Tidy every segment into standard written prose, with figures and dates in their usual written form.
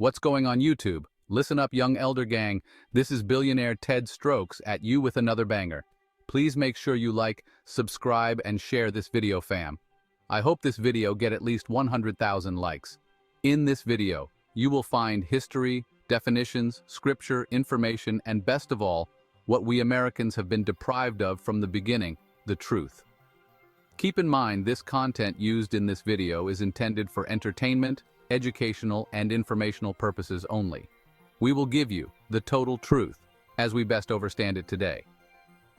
What's going on YouTube? Listen up, young elder gang. This is billionaire Ted Strokes at you with another banger. Please make sure you like, subscribe, and share this video, fam. I hope this video get at least 100,000 likes. In this video, you will find history, definitions, scripture, information, and best of all, what we Americans have been deprived of from the beginning, the truth. Keep in mind this content used in this video is intended for entertainment, educational, and informational purposes only. We will give you the total truth, as we best understand it today.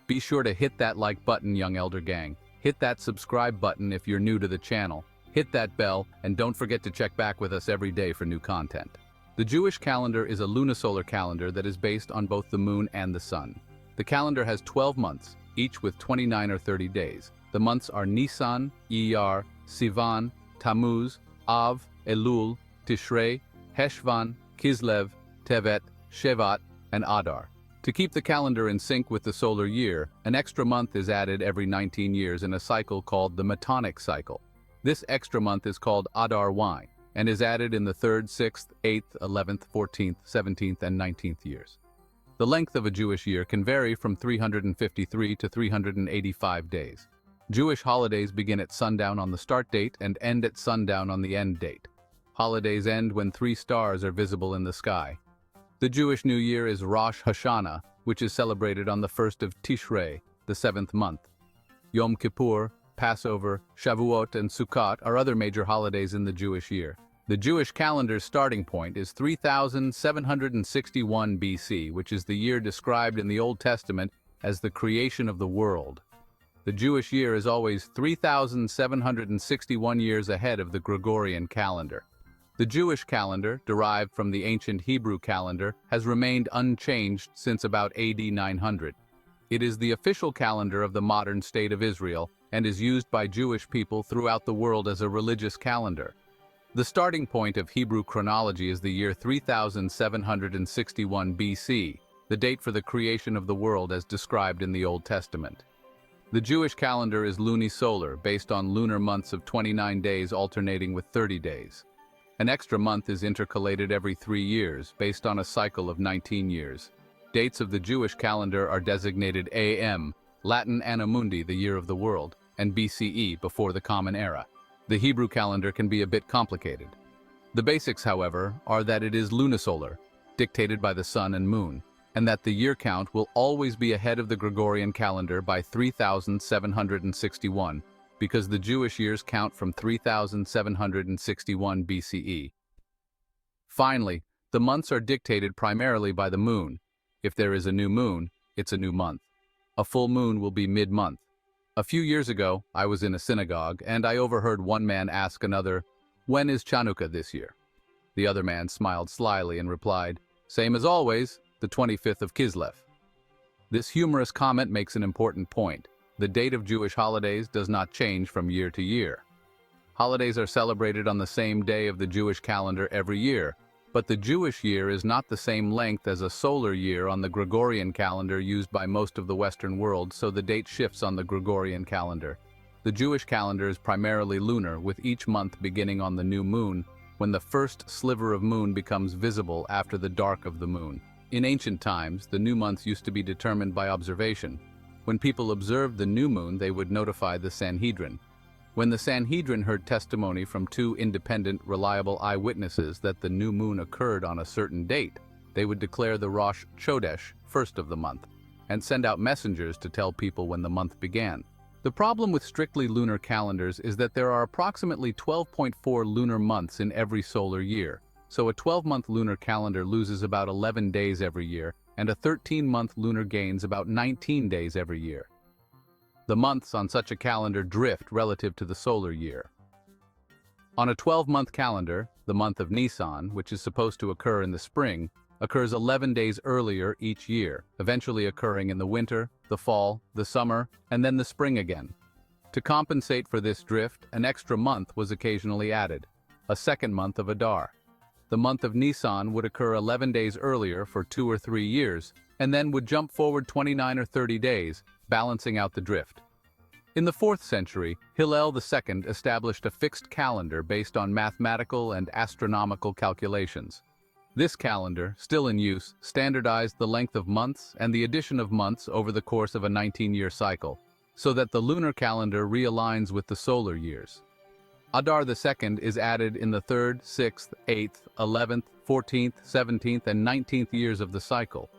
Be sure to hit that like button, young elder gang. Hit that subscribe button if you're new to the channel. Hit that bell, and don't forget to check back with us every day for new content. The Jewish calendar is a lunisolar calendar that is based on both the moon and the sun. The calendar has 12 months, each with 29 or 30 days. The months are Nisan, Iyar, Sivan, Tammuz, Av, Elul, Tishrei, Heshvan, Kislev, Tevet, Shevat, and Adar. To keep the calendar in sync with the solar year, an extra month is added every 19 years in a cycle called the Metonic cycle. This extra month is called Adar Y and is added in the 3rd, 6th, 8th, 11th, 14th, 17th, and 19th years. The length of a Jewish year can vary from 353 to 385 days. Jewish holidays begin at sundown on the start date and end at sundown on the end date. Holidays end when 3 stars are visible in the sky. The Jewish New Year is Rosh Hashanah, which is celebrated on the 1st of Tishrei, the 7th month. Yom Kippur, Passover, Shavuot, and Sukkot are other major holidays in the Jewish year. The Jewish calendar's starting point is 3761 BC, which is the year described in the Old Testament as the creation of the world. The Jewish year is always 3,761 years ahead of the Gregorian calendar. The Jewish calendar, derived from the ancient Hebrew calendar, has remained unchanged since about AD 900. It is the official calendar of the modern state of Israel and is used by Jewish people throughout the world as a religious calendar. The starting point of Hebrew chronology is the year 3761 BC, the date for the creation of the world as described in the Old Testament. The Jewish calendar is lunisolar, based on lunar months of 29 days alternating with 30 days. An extra month is intercalated every 3 years, based on a cycle of 19 years. Dates of the Jewish calendar are designated AM, Latin Anno Mundi, the year of the world, and BCE, before the Common Era. The Hebrew calendar can be a bit complicated. The basics, however, are that it is lunisolar, dictated by the sun and moon, and that the year count will always be ahead of the Gregorian calendar by 3761, because the Jewish years count from 3761 BCE. Finally, the months are dictated primarily by the moon. If there is a new moon, it's a new month. A full moon will be mid-month. A few years ago, I was in a synagogue, and I overheard one man ask another, "When is Chanukah this year?" The other man smiled slyly and replied, "Same as always, the 25th of Kislev." This humorous comment makes an important point. The date of Jewish holidays does not change from year to year. Holidays are celebrated on the same day of the Jewish calendar every year, but the Jewish year is not the same length as a solar year on the Gregorian calendar used by most of the Western world, so the date shifts on the Gregorian calendar. The Jewish calendar is primarily lunar, with each month beginning on the new moon, when the first sliver of moon becomes visible after the dark of the moon. In ancient times, the new months used to be determined by observation. When people observed the new moon, they would notify the Sanhedrin. When the Sanhedrin heard testimony from 2 independent, reliable eyewitnesses that the new moon occurred on a certain date, they would declare the rosh chodesh, first of the month, and send out messengers to tell people when the month began. The problem with strictly lunar calendars is that there are approximately 12.4 lunar months in every solar year, so a 12-month lunar calendar loses about 11 days every year, and a 13-month lunar gains about 19 days every year. The months on such a calendar drift relative to the solar year. On a 12-month calendar, the month of Nisan, which is supposed to occur in the spring, occurs 11 days earlier each year, eventually occurring in the winter, the fall, the summer, and then the spring again. To compensate for this drift, an extra month was occasionally added, a second month of Adar. The month of Nisan would occur 11 days earlier for 2 or 3 years, and then would jump forward 29 or 30 days, balancing out the drift. In the 4th century, Hillel II established a fixed calendar based on mathematical and astronomical calculations. This calendar, still in use, standardized the length of months and the addition of months over the course of a 19-year cycle, so that the lunar calendar realigns with the solar years. Adar II is added in the 3rd, 6th, 8th, 11th, 14th, 17th, and 19th years of the cycle.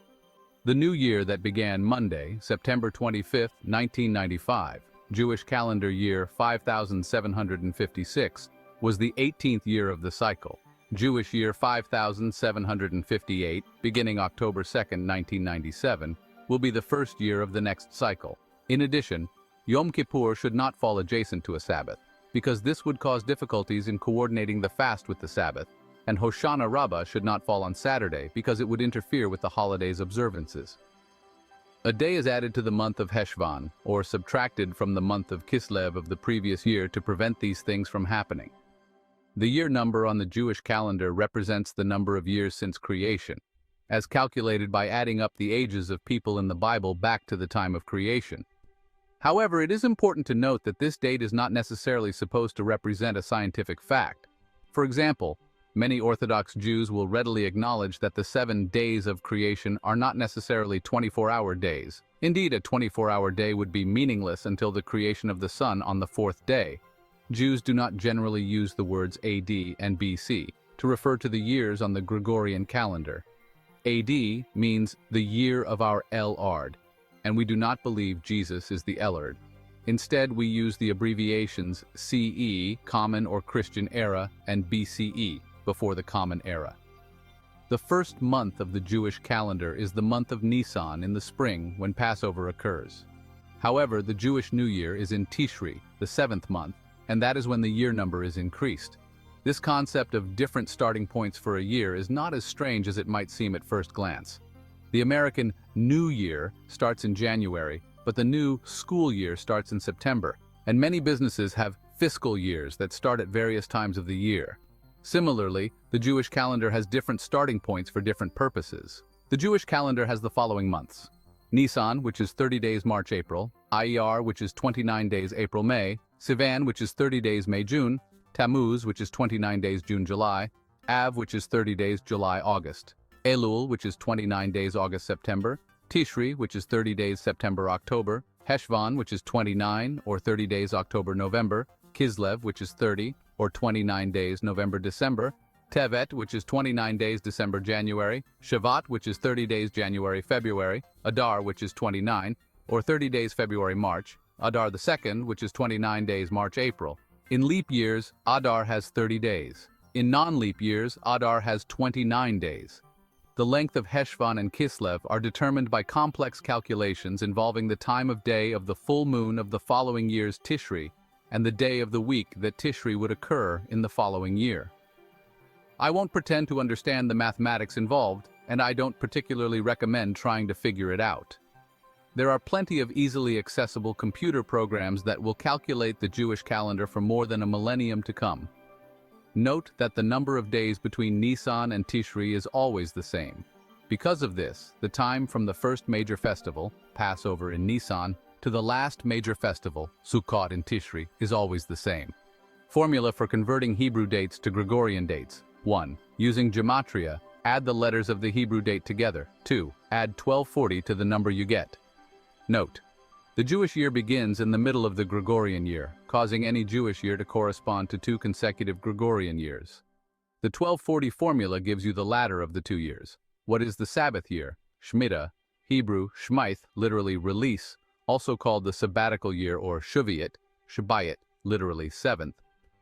The new year that began Monday, September 25, 1995, Jewish calendar year 5756, was the 18th year of the cycle. Jewish year 5758, beginning October 2, 1997, will be the first year of the next cycle. In addition, Yom Kippur should not fall adjacent to a Sabbath, because this would cause difficulties in coordinating the fast with the Sabbath, and Hoshana Rabbah should not fall on Saturday because it would interfere with the holiday's observances. A day is added to the month of Heshvan, or subtracted from the month of Kislev of the previous year to prevent these things from happening. The year number on the Jewish calendar represents the number of years since creation, as calculated by adding up the ages of people in the Bible back to the time of creation. However, it is important to note that this date is not necessarily supposed to represent a scientific fact. For example, many Orthodox Jews will readily acknowledge that the 7 days of creation are not necessarily 24-hour days. Indeed, a 24-hour day would be meaningless until the creation of the sun on the 4th day. Jews do not generally use the words AD and BC to refer to the years on the Gregorian calendar. AD means the year of our El-Ard, and we do not believe Jesus is the Elard. Instead, we use the abbreviations CE, Common or Christian Era, and BCE, before the Common Era. The first month of the Jewish calendar is the month of Nisan in the spring when Passover occurs. However, the Jewish New Year is in Tishri, the 7th month, and that is when the year number is increased. This concept of different starting points for a year is not as strange as it might seem at first glance. The American New Year starts in January, but the new school year starts in September, and many businesses have fiscal years that start at various times of the year. Similarly, the Jewish calendar has different starting points for different purposes. The Jewish calendar has the following months: Nisan, which is 30 days March-April, Iyar, which is 29 days April-May, Sivan, which is 30 days May-June, Tammuz, which is 29 days June-July, Av, which is 30 days July-August, Elul, which is 29 days August-September, Tishri, which is 30 days September-October, Heshvan, which is 29 or 30 days October-November, Kislev, which is 30 or 29 days November-December, Tevet, which is 29 days December-January, Shavat, which is 30 days January-February, Adar, which is 29 or 30 days February-March, Adar II, which is 29 days March-April. In leap years, Adar has 30 days. In non-leap years, Adar has 29 days. The length of Heshvan and Kislev are determined by complex calculations involving the time of day of the full moon of the following year's Tishri and the day of the week that Tishri would occur in the following year. I won't pretend to understand the mathematics involved, and I don't particularly recommend trying to figure it out. There are plenty of easily accessible computer programs that will calculate the Jewish calendar for more than a millennium to come. Note that the number of days between Nisan and Tishri is always the same. Because of this, the time from the first major festival, Passover in Nisan, to the last major festival, Sukkot in Tishri, is always the same. Formula for converting Hebrew dates to Gregorian dates. 1. Using gematria, add the letters of the Hebrew date together. 2. Add 1240 to the number you get. Note: the Jewish year begins in the middle of the Gregorian year, causing any Jewish year to correspond to 2 consecutive Gregorian years. The 1240 formula gives you the latter of the 2 years. What is the Sabbath year? Shemitah, Hebrew, Shmith, literally release, also called the sabbatical year or Shuviat, Shabbayat, literally 7th,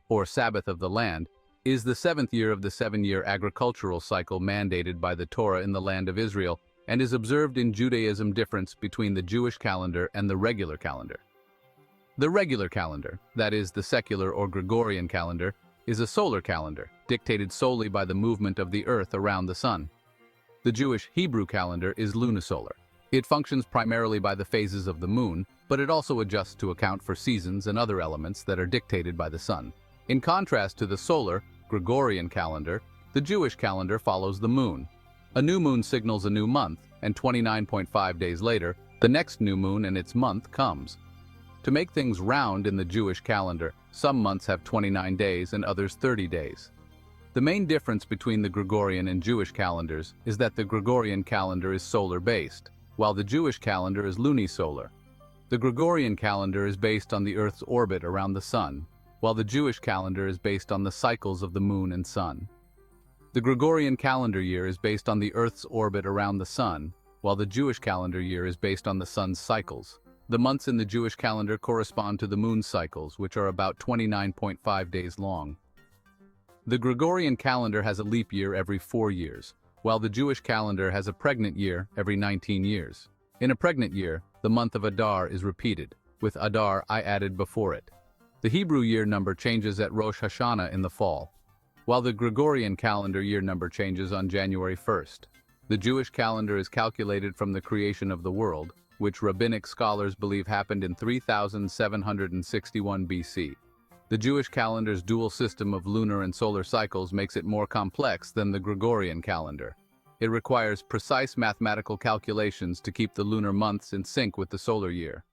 or Sabbath of the land, is the 7th year of the 7-year agricultural cycle mandated by the Torah in the land of Israel, and is observed in Judaism difference between the Jewish calendar and the regular calendar. The regular calendar, that is, the secular or Gregorian calendar, is a solar calendar, dictated solely by the movement of the earth around the sun. The Jewish Hebrew calendar is lunisolar. It functions primarily by the phases of the moon, but it also adjusts to account for seasons and other elements that are dictated by the sun. In contrast to the solar, Gregorian calendar, the Jewish calendar follows the moon. A new moon signals a new month, and 29.5 days later, the next new moon and its month comes. To make things round in the Jewish calendar, some months have 29 days and others 30 days. The main difference between the Gregorian and Jewish calendars is that the Gregorian calendar is solar-based, while the Jewish calendar is lunisolar. The Gregorian calendar is based on the Earth's orbit around the Sun, while the Jewish calendar is based on the cycles of the Moon and Sun. The Gregorian calendar year is based on the Earth's orbit around the Sun, while the Jewish calendar year is based on the Sun's cycles. The months in the Jewish calendar correspond to the Moon's cycles, which are about 29.5 days long. The Gregorian calendar has a leap year every 4 years, while the Jewish calendar has a pregnant year every 19 years. In a pregnant year, the month of Adar is repeated, with Adar I added before it. The Hebrew year number changes at Rosh Hashanah in the fall, while the Gregorian calendar year number changes on January 1st. The Jewish calendar is calculated from the creation of the world, which rabbinic scholars believe happened in 3761 BC. The Jewish calendar's dual system of lunar and solar cycles makes it more complex than the Gregorian calendar. It requires precise mathematical calculations to keep the lunar months in sync with the solar year.